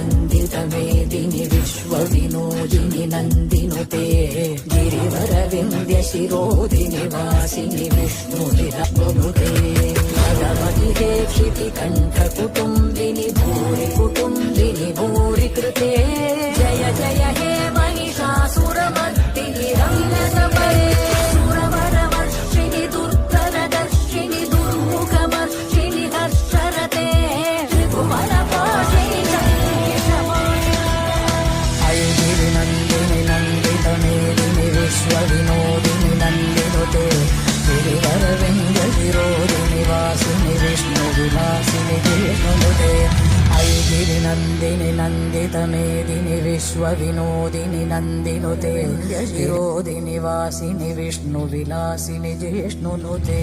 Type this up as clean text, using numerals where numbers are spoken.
नन्दितमेदिनि विश्वविनोदिनि नन्दिनुते गिरिवरविन्द्यशिरोदिनि वासिनि विष्णुविरनुते भगवति क्षितिकण्ठकुटुम्बिनि भूरि कुटुम्बिनि भूरि कृते जय जय हे महिषासुरमर्दिनि रम्यसमरे सुरवरवर्षिणि दुर्धरदर्शिनि दुर्मुखमर्षिणि हर्षरते त्रिभुवनपाशिनि गिरिनन्दिनि नन्दितमेदिनि विश्वविनोदिनि नन्दिनुते गिरिवरविन्द्यशिरोदिनि वासिनि विष्णुविलासिनि जिष्णुनुते गिरिनन्दिनि नन्दितमेदिनि विश्वविनोदिनि नन्दिनुते शिरोदिनि वासिनि विष्णुविलासिनि जिष्णुनुते।